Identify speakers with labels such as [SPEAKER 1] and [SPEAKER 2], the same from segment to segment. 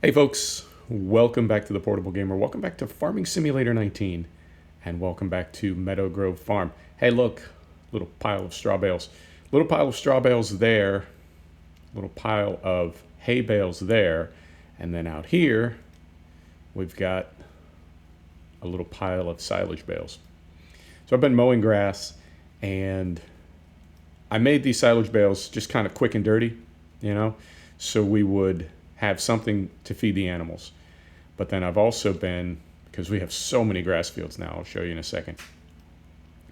[SPEAKER 1] Hey folks, welcome back to the Portable Gamer. Welcome back to Farming Simulator 19, and welcome back to Meadowgrove Farm. Hey look, little pile of straw bales. Little pile of straw bales there, little pile of hay bales there, and then out here, we've got a little pile of silage bales. So I've been mowing grass, and I made these silage bales just kind of quick and dirty, so we would have something to feed the animals. But then I've also been, because we have so many grass fields now, I'll show you in a second.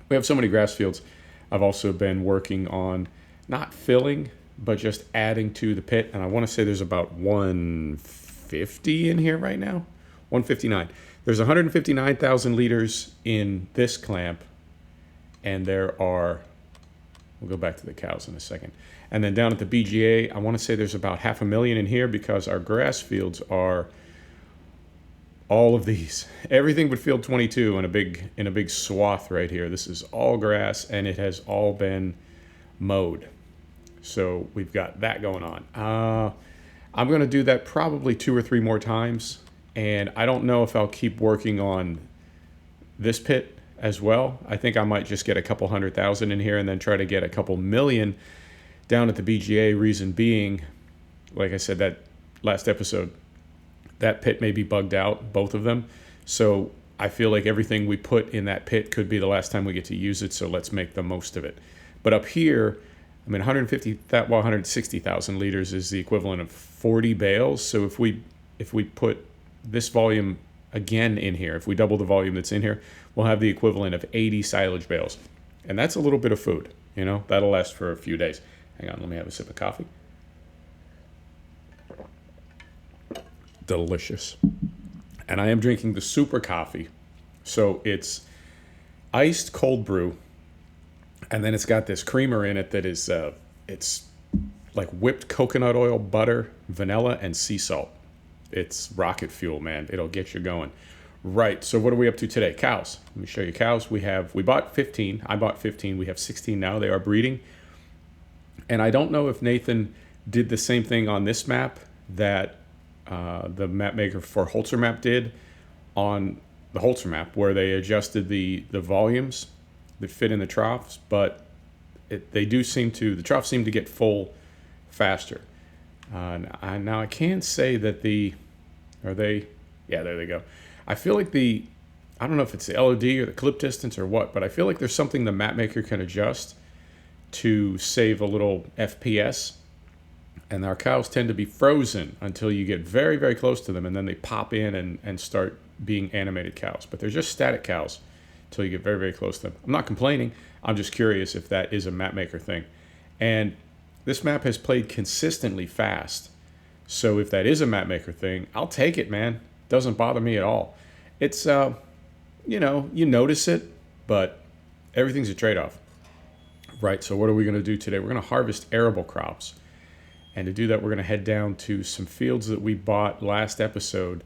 [SPEAKER 1] We have so many grass fields, I've also been working on not filling, but just adding to the pit. And I want to say there's about 150 in here right now, 159. There's 159,000 liters in this clamp, and there are, we'll go back to the cows in a second. And then down at the BGA, I want to say there's about 500,000 in here because our grass fields are all of these. Everything but field 22 in a big swath right here. This is all grass, and it has all been mowed. So we've got that going on. I'm going to do that probably 2 or 3 more times, and I don't know if I'll keep working on this pit as well. I think I might just get a couple 100,000 in here and then try to get a couple million down at the BGA. Reason being, like I said that last episode, that pit may be bugged out, both of them. So I feel like everything we put in that pit could be the last time we get to use it, so let's make the most of it. But up here, 160,000 liters is the equivalent of 40 bales. So if we put this volume again in here, if we double the volume that's in here, we'll have the equivalent of 80 silage bales. And that's a little bit of food, that'll last for a few days. Hang on, let me have a sip of coffee. Delicious. And I am drinking the super coffee. So it's iced cold brew, and then it's got this creamer in it that is, it's like whipped coconut oil, butter, vanilla, and sea salt. It's rocket fuel, man. It'll get you going. Right, so what are we up to today? Cows. Let me show you cows. We bought 15. I bought 15. We have 16 now. They are breeding. And I don't know if Nathan did the same thing on this map that the map maker for Holzer map did on the Holzer map, where they adjusted the volumes that fit in the troughs, but the troughs seem to get full faster. Now I can say that yeah, there they go. I feel like I don't know if it's the LOD or the clip distance or what, but I feel like there's something the map maker can adjust to save a little FPS. And our cows tend to be frozen until you get very, very close to them, and then they pop in and start being animated cows. But they're just static cows until you get very, very close to them. I'm not complaining. I'm just curious if that is a map maker thing. And this map has played consistently fast. So if that is a map maker thing, I'll take it, man. Doesn't bother me at all. It's, you notice it, but everything's a trade-off. Right, so what are we going to do today? We're going to harvest arable crops. And to do that, we're going to head down to some fields that we bought last episode.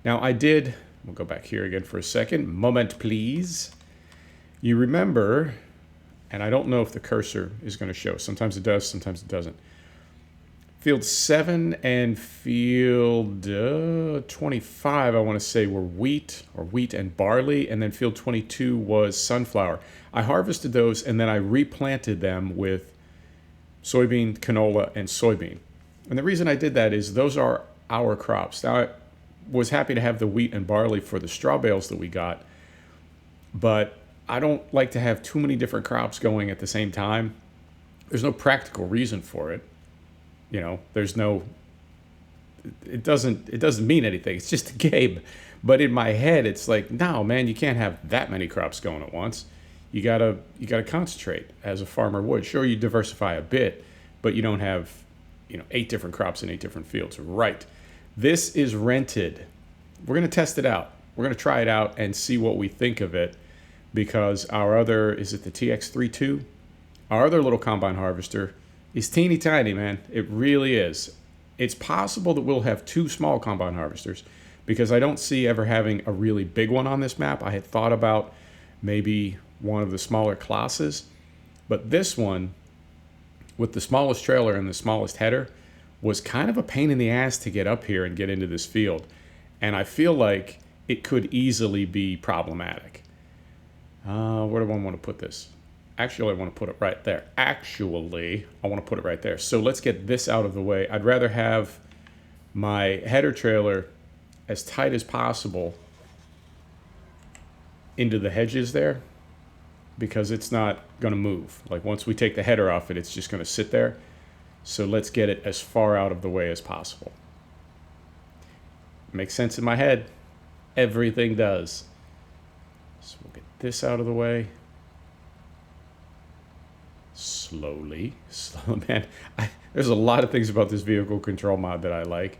[SPEAKER 1] Now, we'll go back here again for a second. Moment, please. You remember, and I don't know if the cursor is going to show. Sometimes it does, sometimes it doesn't. Field 7 and field 25, I want to say, were wheat and barley, and then field 22 was sunflower. I harvested those, and then I replanted them with soybean, canola, and soybean. And the reason I did that is those are our crops. Now, I was happy to have the wheat and barley for the straw bales that we got, but I don't like to have too many different crops going at the same time. There's no practical reason for it. It doesn't mean anything. It's just a game. But in my head, it's like, no, man, you can't have that many crops going at once. You gotta concentrate as a farmer would. Sure, you diversify a bit, but you don't have 8 different crops in 8 different fields. Right. This is rented. We're gonna test it out. We're gonna try it out and see what we think of it, because is it the TX32? Our other little combine harvester is teeny tiny, man. It really is. It's possible that we'll have 2 small combine harvesters, because I don't see ever having a really big one on this map. I had thought about maybe one of the smaller classes, but this one with the smallest trailer and the smallest header was kind of a pain in the ass to get up here and get into this field. And I feel like it could easily be problematic. Where do I want to put this? Actually, I want to put it right there. Actually, I want to put it right there. So let's get this out of the way. I'd rather have my header trailer as tight as possible into the hedges there, because it's not going to move. Like once we take the header off it, it's just going to sit there. So let's get it as far out of the way as possible. Makes sense in my head. Everything does. So we'll get this out of the way. Slowly. Man, there's a lot of things about this vehicle control mod that I like,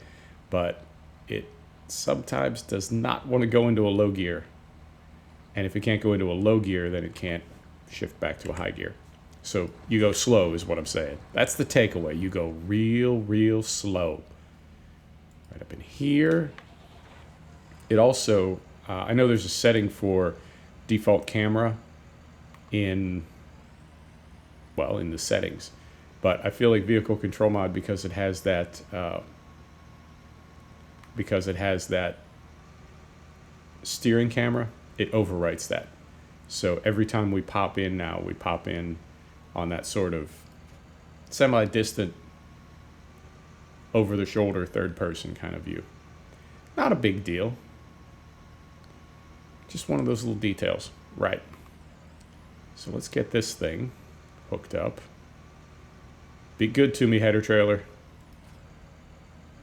[SPEAKER 1] but it sometimes does not want to go into a low gear. And if it can't go into a low gear, then it can't shift back to a high gear. So you go slow is what I'm saying. That's the takeaway. You go real slow. Right up in here. It also, I know there's a setting for default camera in the settings. But I feel like vehicle control mod, because it has that steering camera, it overwrites that. So every time we pop in now, we pop in on that sort of semi-distant, over-the-shoulder, third-person kind of view. Not a big deal. Just one of those little details. Right. So let's get this thing hooked up. Be good to me, header trailer.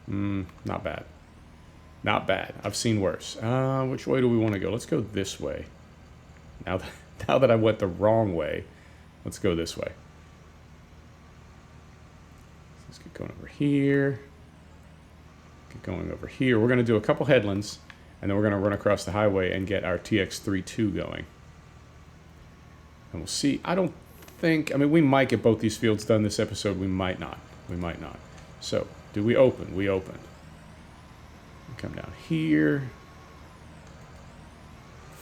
[SPEAKER 1] Not bad. Not bad. I've seen worse. Which way do we want to go? Let's go this way. Now that I went the wrong way, let's go this way. Let's get going over here. Get going over here. We're going to do a couple headlands, and then we're going to run across the highway and get our TX32 going. And we'll see. I mean, we might get both these fields done this episode. We might not. So, do we open? We open. Come down here.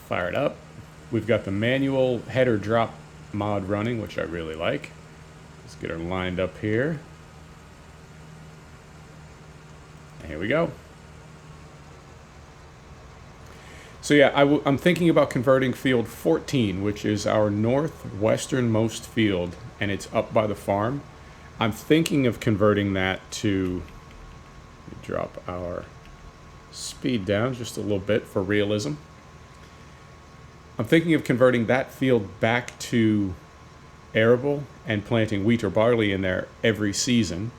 [SPEAKER 1] Fire it up. We've got the manual header drop mod running, which I really like. Let's get her lined up here. And here we go. So yeah, I'm thinking about converting field 14, which is our northwesternmost field, and it's up by the farm. I'm thinking of converting that to, drop our speed down just a little bit for realism. I'm thinking of converting that field back to arable and planting wheat or barley in there every season.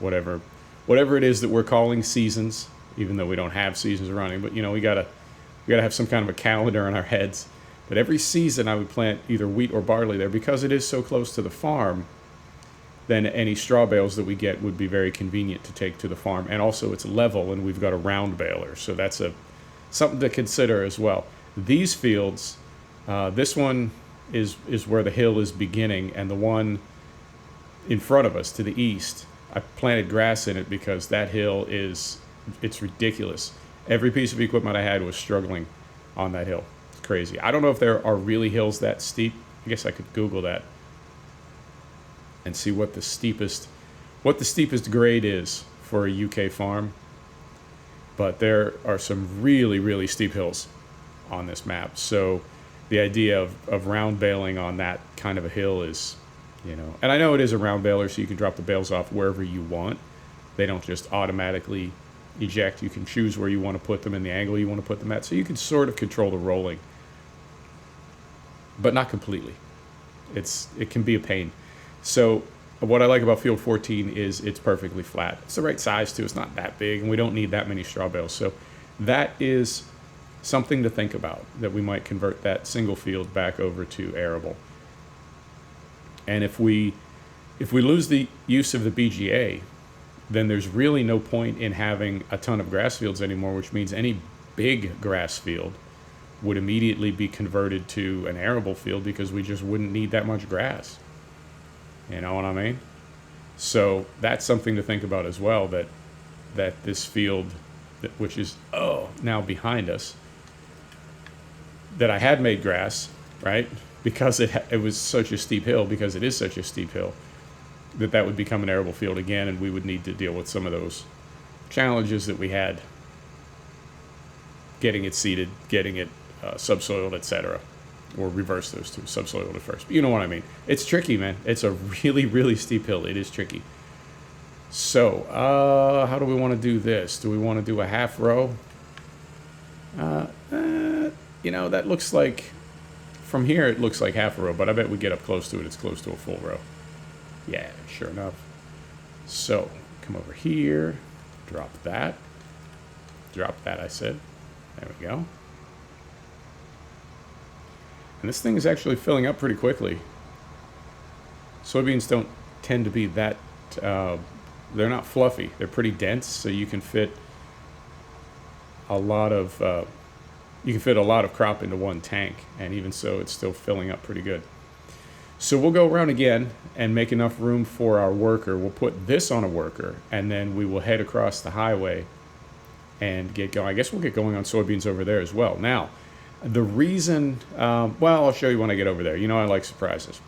[SPEAKER 1] Whatever it is that we're calling seasons, even though we don't have seasons running, but we gotta have some kind of a calendar in our heads. But every season I would plant either wheat or barley there, because it is so close to the farm. Then any straw bales that we get would be very convenient to take to the farm. And also it's level, and we've got a round baler. So that's something to consider as well. These fields, this one is where the hill is beginning, and the one in front of us to the east, I planted grass in it because that hill it's ridiculous. Every piece of equipment I had was struggling on that hill. It's crazy. I don't know if there are really hills that steep. I guess I could Google that and see what the steepest grade is for a UK farm. But there are some really steep hills on this map. So the idea of round baling on that kind of a hill is, and I know it is a round baler, so you can drop the bales off wherever you want. They don't just automatically eject. You can choose where you want to put them and the angle you want to put them at. So you can sort of control the rolling, but not completely. It can be a pain. So what I like about field 14 is it's perfectly flat. It's the right size too. It's not that big, and we don't need that many straw bales. So that is something to think about, that we might convert that single field back over to arable. And if we lose the use of the BGA, then there's really no point in having a ton of grass fields anymore, which means any big grass field would immediately be converted to an arable field, because we just wouldn't need that much grass. You know what I mean? So that's something to think about as well, that this field, which is now behind us, that I had made grass, right? Because it was such a steep hill, because it is such a steep hill. that would become an arable field again, and we would need to deal with some of those challenges that we had getting it seeded, getting it subsoiled, etc. Or reverse those two, subsoiled at first. But you know what I mean. It's tricky, man. It's a really, really steep hill. It is tricky. So, how do we want to do this? Do we want to do a half row? You know, that looks like, from here it looks like half a row, but I bet we get up close to it, it's close to a full row. Yeah, sure enough. So, come over here, drop that, I said. There we go. And this thing is actually filling up pretty quickly. Soybeans don't tend to be that, they're not fluffy. They're pretty dense, so you can fit a lot of crop into one tank, and even so, it's still filling up pretty good. So we'll go around again and make enough room for our worker. We'll put this on a worker, and then we will head across the highway and get going. I guess we'll get going on soybeans over there as well. Now, the reason, well, I'll show you when I get over there. You know I like surprises.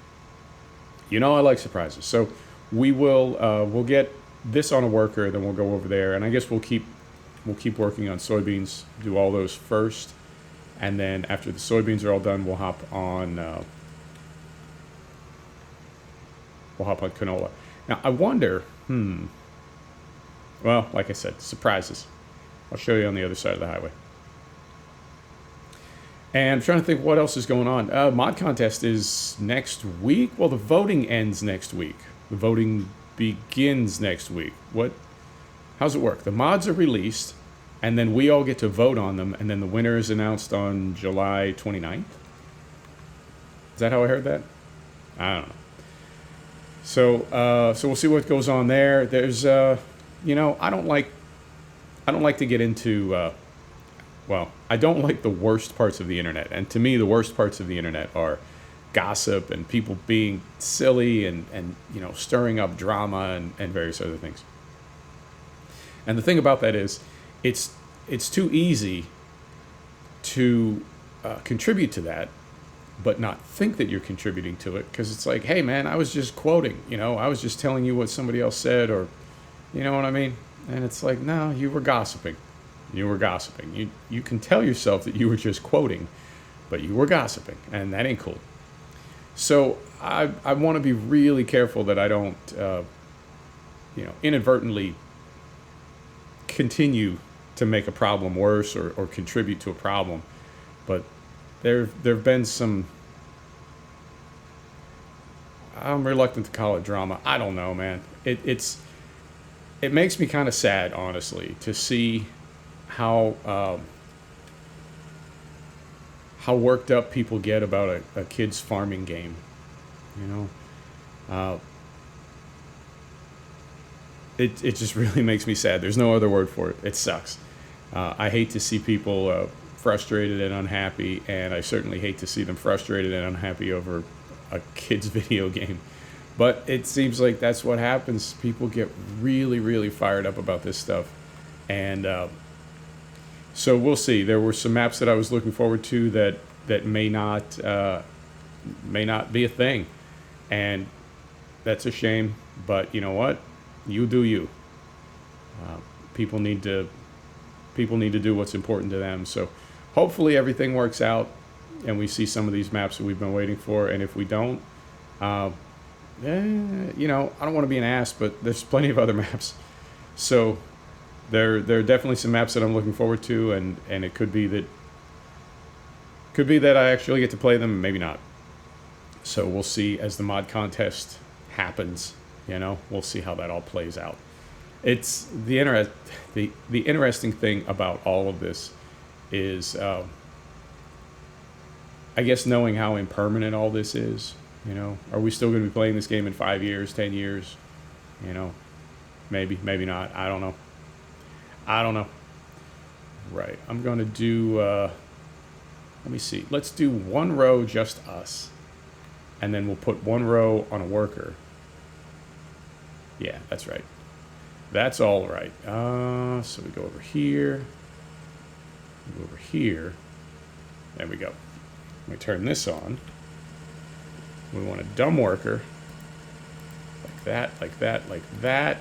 [SPEAKER 1] So we will, we'll get this on a worker, then we'll go over there, and I guess we'll keep working on soybeans, do all those first, and then after the soybeans are all done, we'll hop on canola. Now, I wonder, well, like I said, surprises. I'll show you on the other side of the highway. And I'm trying to think what else is going on. Mod contest is next week. Well, the voting ends next week. The voting begins next week. How's it work? The mods are released, and then we all get to vote on them, and then the winner is announced on July 29th. Is that how I heard that? I don't know. So we'll see what goes on there. There's, you know, I don't like to get into, well, I don't like the worst parts of the internet. And to me, the worst parts of the internet are gossip and people being silly and you know, stirring up drama and various other things. And the thing about that is, it's too easy to contribute to that, but not think that you're contributing to it, because it's like, hey man, I was just quoting, you know, I was just telling you what somebody else said, or, you know what I mean? And it's like, no, you were gossiping. You can tell yourself that you were just quoting, but you were gossiping, and that ain't cool. So I want to be really careful that I don't, you know, inadvertently continue to make a problem worse or contribute to a problem. But there've been some, I'm reluctant to call it drama. I don't know, man. It makes me kind of sad, honestly, to see how worked up people get about a kid's farming game, you know. It just really makes me sad. There's no other word for it. It sucks. I hate to see people frustrated and unhappy, and I certainly hate to see them frustrated and unhappy over a kid's video game. But it seems like that's what happens. People get really, really fired up about this stuff. And so we'll see. There were some maps that I was looking forward to that may not be a thing. And that's a shame. But you know what? You do you. People need to do what's important to them. So hopefully everything works out and we see some of these maps that we've been waiting for. And if we don't, you know, I don't want to be an ass, but there's plenty of other maps. So there are definitely some maps that I'm looking forward to, and it could be that I actually get to play them, maybe not. So we'll see as the mod contest happens. You know, we'll see how that all plays out. It's the interesting thing about all of this is, I guess, knowing how impermanent all this is. You know, are we still going to be playing this game in 5 years, 10 years? You know, maybe not. I don't know. Right. I'm going to do, let me see. Let's do one row, just us. And then we'll put one row on a worker. Yeah, that's right. That's all right. So we go over here. Go over here. There we go. We turn this on. We want a dumb worker. like that, like that, like that.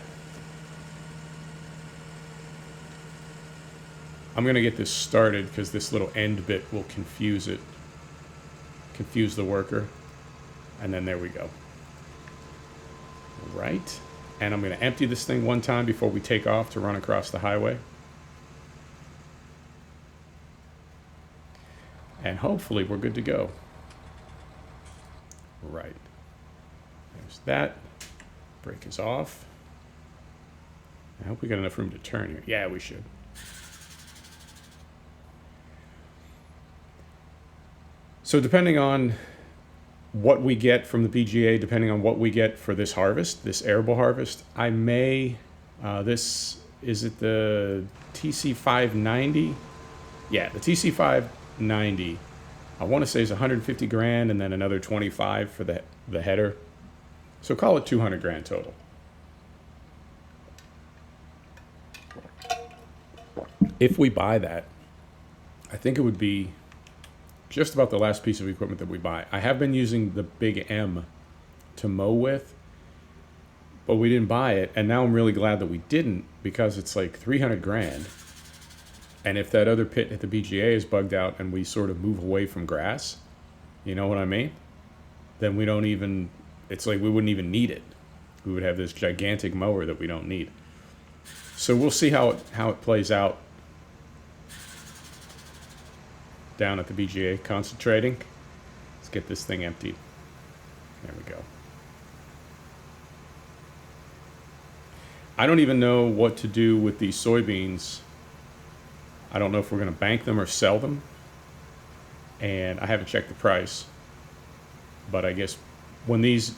[SPEAKER 1] I'm going to get this started because this little end bit will confuse the worker. And then there we go. Right. And I'm going to empty this thing one time before we take off to run across the highway. And hopefully we're good to go. Right. There's that. Brake is off. I hope we got enough room to turn here. Yeah, we should. So depending on what we get from the BGA, depending on what we get for this harvest, this arable harvest, I may, is it the TC590? Yeah, the TC590, I want to say is 150 grand and then another 25 for the header. So call it 200 grand total. If we buy that, I think it would be just about the last piece of equipment that we buy. I have been using the Big M to mow with, but we didn't buy it. And now I'm really glad that we didn't, because it's like 300 grand. And if that other pit at the BGA is bugged out and we sort of move away from grass, you know what I mean? Then we don't even, it's like we wouldn't even need it. We would have this gigantic mower that we don't need. So we'll see how it plays out down at the BGA, concentrating. Let's get this thing emptied. There we go. I don't even know what to do with these soybeans. I don't know if we're going to bank them or sell them. And I haven't checked the price. But I guess when these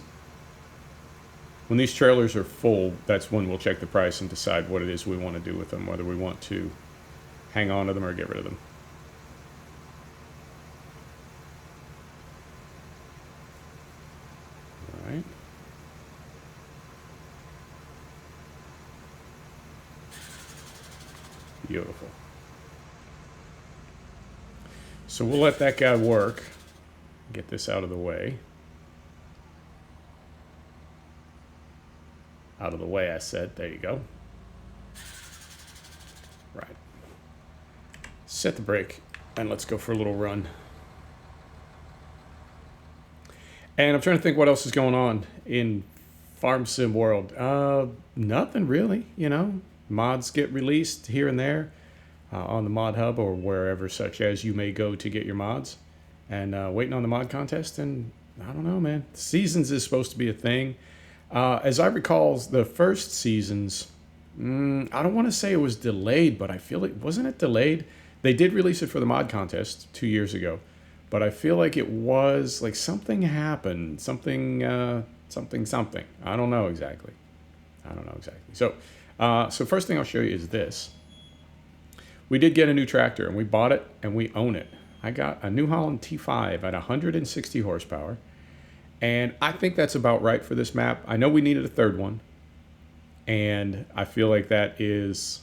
[SPEAKER 1] trailers are full, that's when we'll check the price and decide what it is we want to do with them, whether we want to hang on to them or get rid of them. All right. Beautiful. So we'll let that guy work. Get this out of the way. Out of the way, I said. There you go. Right. Set the brake and let's go for a little run. And I'm trying to think what else is going on in Farm Sim world. Nothing really, you know. Mods get released here and there on the Mod Hub or wherever such as you may go to get your mods. And waiting on the mod contest, and I don't know, man. Seasons is supposed to be a thing. As I recall, the first seasons, I don't want to say it was delayed, but I feel it, wasn't it delayed? They did release it for the mod contest 2 years ago, but I feel like it was, like something happened, something. I don't know exactly. So first thing I'll show you is this. We did get a new tractor, and we bought it, and we own it. I got a New Holland T5 at 160 horsepower, and I think that's about right for this map. I know we needed a third one, and I feel like that's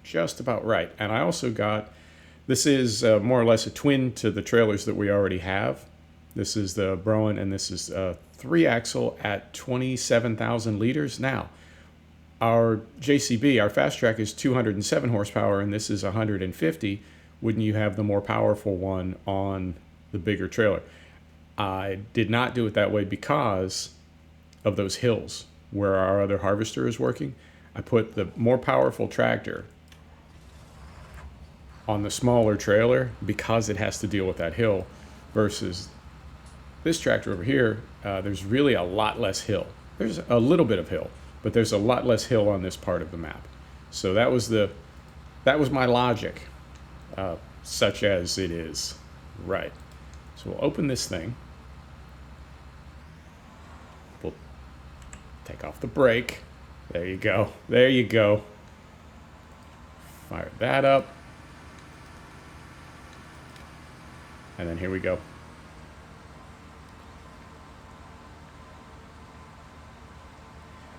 [SPEAKER 1] just about right. And I also got, this is more or less a twin to the trailers that we already have. This is the Broen, and this is 3-axle at 27,000 liters. Now, our JCB, our fast track, is 207 horsepower, and this is 150. Wouldn't you have the more powerful one on the bigger trailer? I did not do it that way because of those hills where our other harvester is working. I put the more powerful tractor on the smaller trailer because it has to deal with that hill, versus this tractor over here. There's really a lot less hill. There's a little bit of hill, but there's a lot less hill on this part of the map. So that was my logic. Such as it is. Right. So we'll open this thing. We'll take off the brake. There you go. There you go. Fire that up. And then here we go.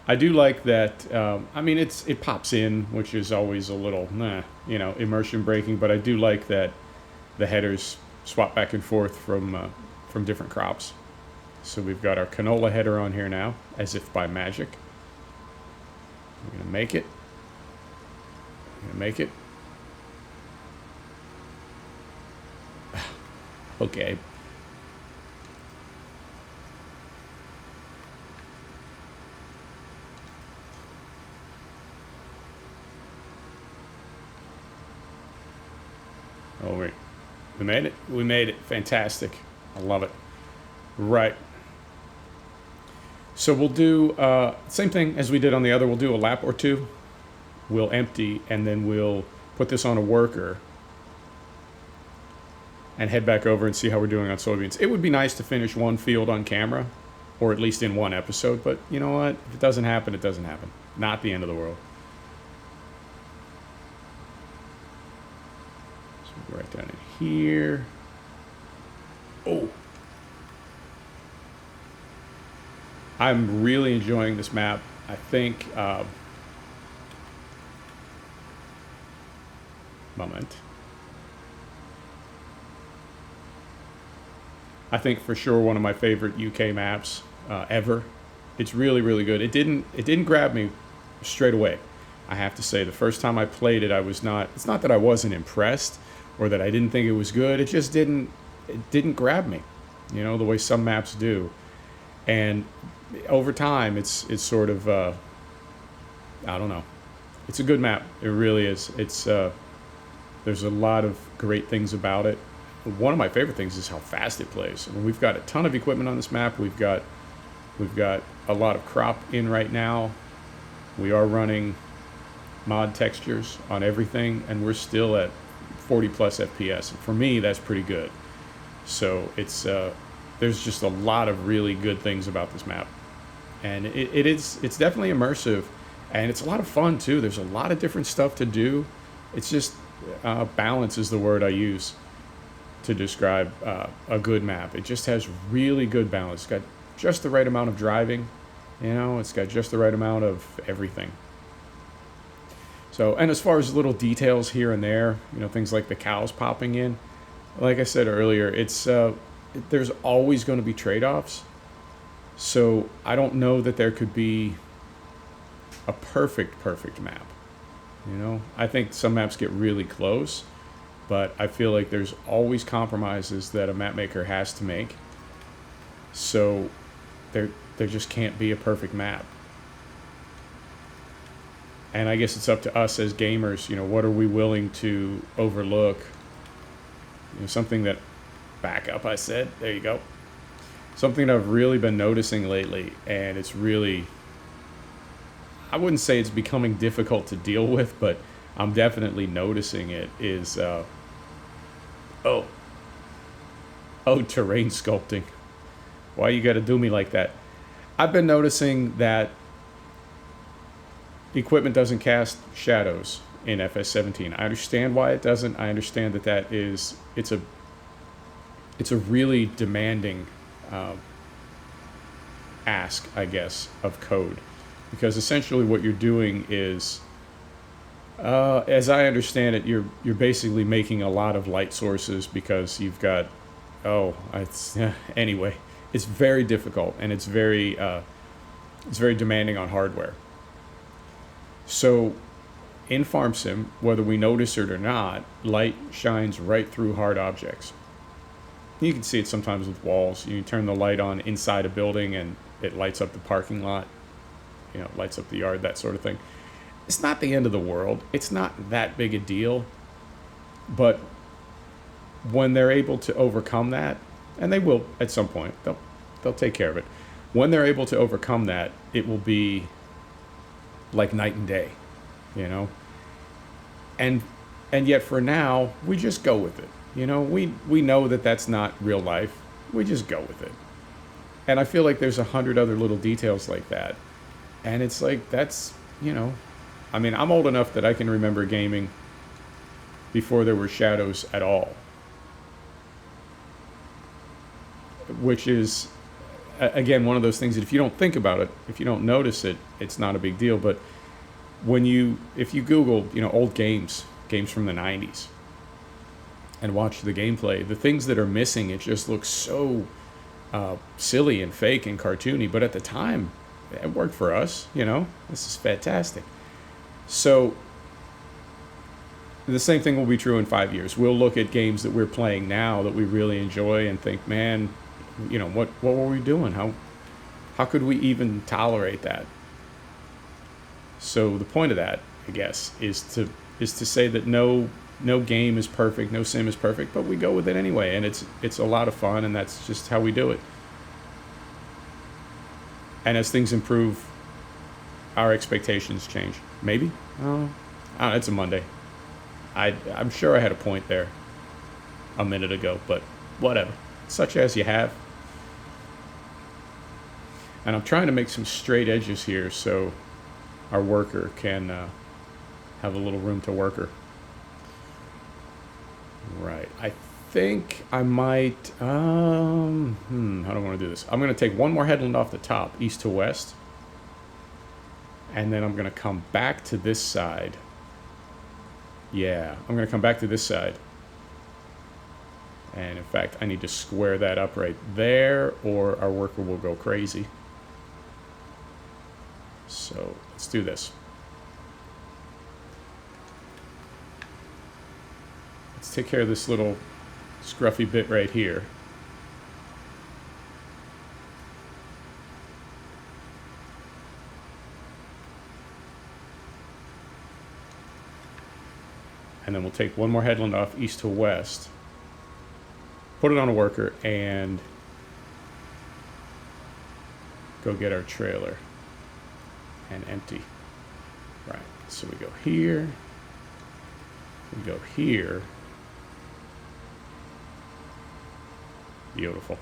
[SPEAKER 1] I do like that. I mean, it pops in, which is always a little, immersion braking. But I do like that the headers swap back and forth from different crops. So we've got our canola header on here now, as if by magic. We're gonna make it. We're gonna make it. Okay. Oh, we made it. We made it. Fantastic. I love it. Right. So we'll do same thing as we did on the other. We'll do a lap or two. We'll empty, and then we'll put this on a worker and head back over and see how we're doing on soybeans. It would be nice to finish one field on camera, or at least in one episode, but you know what? If it doesn't happen, it doesn't happen. Not the end of the world. So we'll go right down in here. Oh. I'm really enjoying this map. I think, moment. I think for sure one of my favorite UK maps ever. It's really, really good. It didn't grab me straight away. I have to say, the first time I played it, I was not. It's not that I wasn't impressed or that I didn't think it was good. It just didn't grab me, you know, the way some maps do. And over time, it's sort of I don't know. It's a good map. It really is. It's there's a lot of great things about it. One of my favorite things is how fast it plays. I mean, we've got a ton of equipment on this map. We've got a lot of crop in right now. We are running mod textures on everything, and we're still at 40 plus FPS. And for me, that's pretty good. So it's there's just a lot of really good things about this map, and it's definitely immersive, and it's a lot of fun too. There's a lot of different stuff to do. It's just balance is the word I use to describe a good map. It just has really good balance. It's got just the right amount of driving, you know, it's got just the right amount of everything. So, and as far as little details here and there, you know, things like the cows popping in, like I said earlier, it's there's always going to be trade-offs. So I don't know that there could be a perfect map. You know, I think some maps get really close, but I feel like there's always compromises that a map maker has to make. So there just can't be a perfect map. And I guess it's up to us as gamers, you know, what are we willing to overlook? You know, something that, back up, I said, there you go. Something I've really been noticing lately, and it's really, I wouldn't say it's becoming difficult to deal with, but I'm definitely noticing it, is, terrain sculpting. Why you gotta do me like that? I've been noticing that equipment doesn't cast shadows in FS19. I understand why it doesn't. I understand that it's a really demanding ask, I guess, of code, because essentially what you're doing is, as I understand it, you're basically making a lot of light sources because you've got, anyway, it's very difficult, and it's very demanding on hardware. So in Farm Sim, whether we notice it or not, light shines right through hard objects. You can see it sometimes with walls. You turn the light on inside a building and it lights up the parking lot, you know, lights up the yard, that sort of thing. It's not the end of the world. It's not that big a deal. But when they're able to overcome that, and they will at some point, they'll take care of it. When they're able to overcome that, it will be like night and day, you know? And yet for now, we just go with it. You know, we know that that's not real life. We just go with it. And I feel like there's 100 other little details like that. And it's like, that's, you know, I mean, I'm old enough that I can remember gaming before there were shadows at all. Which is, again, one of those things that if you don't think about it, if you don't notice it, it's not a big deal. But if you Google, you know, old games from the 90s, and watch the gameplay, the things that are missing, it just looks so silly and fake and cartoony, but at the time, it worked for us. This is fantastic. So the same thing will be true in 5 years. We'll look at games that we're playing now that we really enjoy and think, man, what were we doing? How could we even tolerate that? So the point of that, I guess, is to say that no game is perfect, no sim is perfect, but we go with it anyway, and it's a lot of fun, and that's just how we do it. And as things improve, our expectations change. Maybe. It's a Monday. I'm sure I had a point there a minute ago, but whatever. Such as you have. And I'm trying to make some straight edges here so our worker can have a little room to worker. Right. I think I might... how do I want to do this? I'm going to take one more headland off the top, east to west. And then I'm going to come back to this side. Yeah, I'm going to come back to this side. And in fact, I need to square that up right there, or our worker will go crazy. So let's do this. Let's take care of this little scruffy bit right here. And then we'll take one more headland off east to west, put it on a worker, and go get our trailer and empty. Right, so we go here, we go here. Beautiful.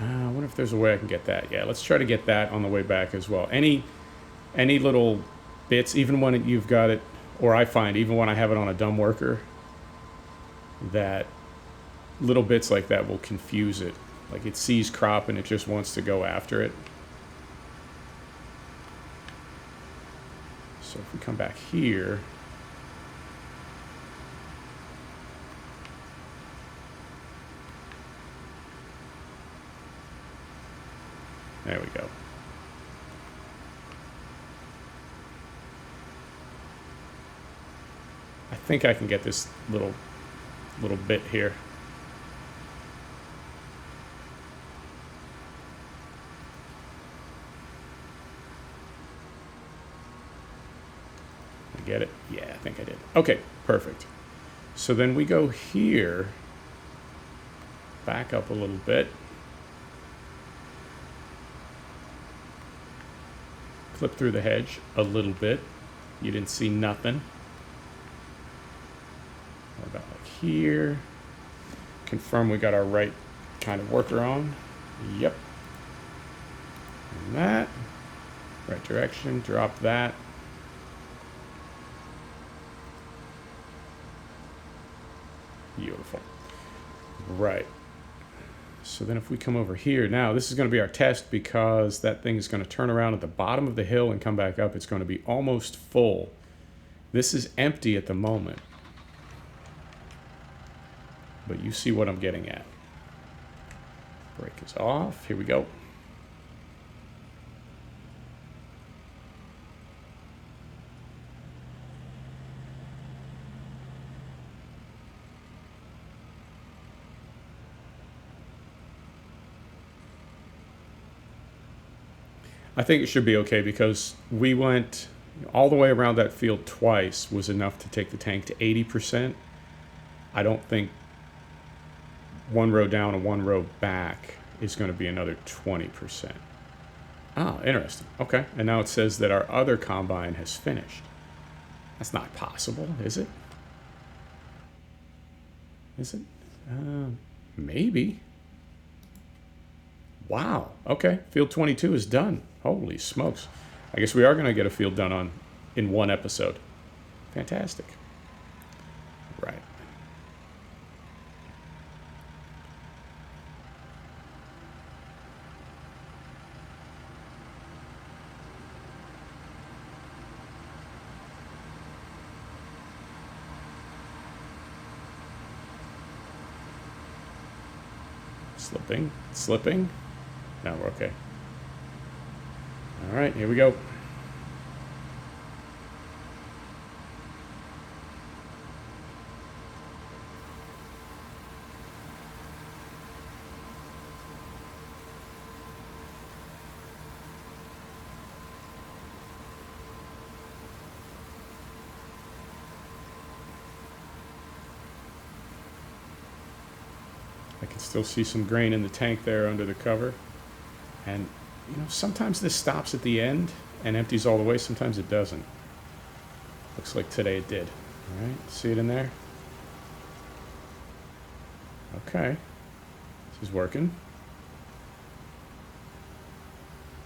[SPEAKER 1] I wonder if there's a way I can get that. Yeah, let's try to get that on the way back as well. Any little bits, even when you've got it, or I find even when I have it on a dumb worker, that little bits like that will confuse it. Like it sees crop and it just wants to go after it. So if we come back here, there we go. I think I can get this little bit here. I get it? Yeah, I think I did. Okay, perfect. So then we go here, back up a little bit. Clip through the hedge a little bit. You didn't see nothing. What about like here? Confirm we got our right kind of worker on. Yep. And that. Right direction. Drop that. Beautiful. Right. So then if we come over here, now this is going to be our test because that thing is going to turn around at the bottom of the hill and come back up. It's going to be almost full. This is empty at the moment. But you see what I'm getting at. Brake is off. Here we go. I think it should be okay because we went all the way around that field twice was enough to take the tank to 80%. I don't think one row down and one row back is going to be another 20%. Ah, interesting. Okay. And now it says that our other combine has finished. That's not possible, is it? Is it? Maybe. Wow. Okay. Field 22 is done. Holy smokes. I guess we are going to get a field done in one episode. Fantastic. Right. Slipping. Slipping. Now we're okay. All right, here we go. I can still see some grain in the tank there under the cover. And, you know, sometimes this stops at the end and empties all the way. Sometimes it doesn't. Looks like today it did. All right, see it in there? Okay. This is working.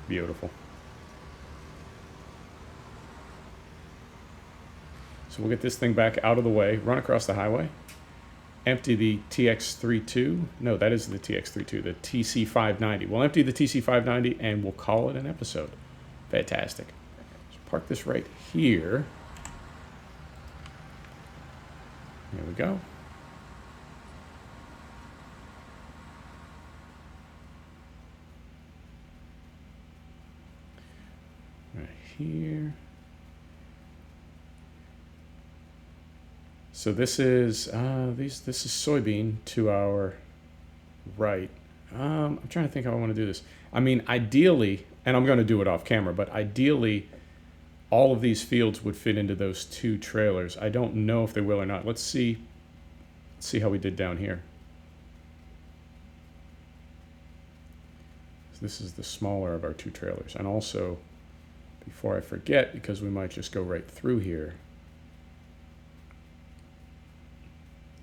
[SPEAKER 1] Beautiful. So we'll get this thing back out of the way, run across the highway, empty the TX32. No, that is the TX32, the TC590. We'll empty the TC590 and we'll call it an episode. Fantastic. Let's park this right here. There we go. Right here. So this is this is soybean to our right. I'm trying to think how I want to do this. I mean, ideally, and I'm going to do it off camera, but ideally, all of these fields would fit into those two trailers. I don't know if they will or not. Let's see how we did down here. So this is the smaller of our two trailers. And also, before I forget, because we might just go right through here,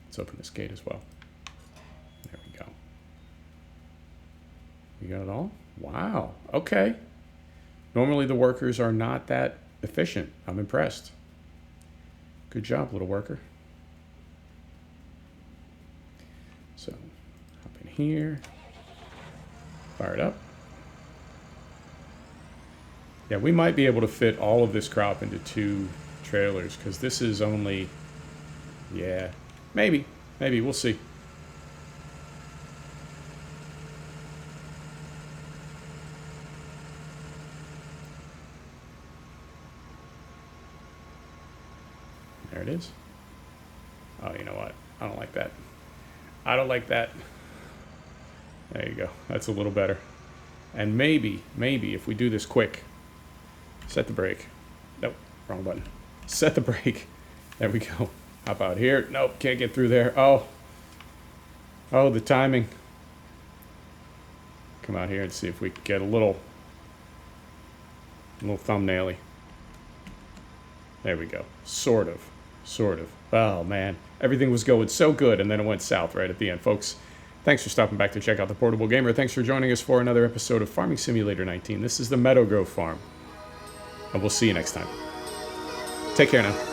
[SPEAKER 1] let's open this gate as well. There we go. You got it all? Wow. Okay. Normally the workers are not that efficient. I'm impressed. Good job, little worker. So, hop in here. Fire it up. Yeah, we might be able to fit all of this crop into two trailers because this is only, yeah, maybe, we'll see. There it is. Oh, you know what? I don't like that. I don't like that. There you go. That's a little better. And maybe if we do this quick, set the brake. Nope, wrong button. Set the brake. There we go. Hop out here. Nope, can't get through there. Oh, the timing. Come out here and see if we can get a little thumbnail-y. There we go. Sort of. Oh, man. Everything was going so good, and then it went south right at the end. Folks, thanks for stopping back to check out The Portable Gamer. Thanks for joining us for another episode of Farming Simulator 19. This is the Meadowgrove farm, and we'll see you next time. Take care now.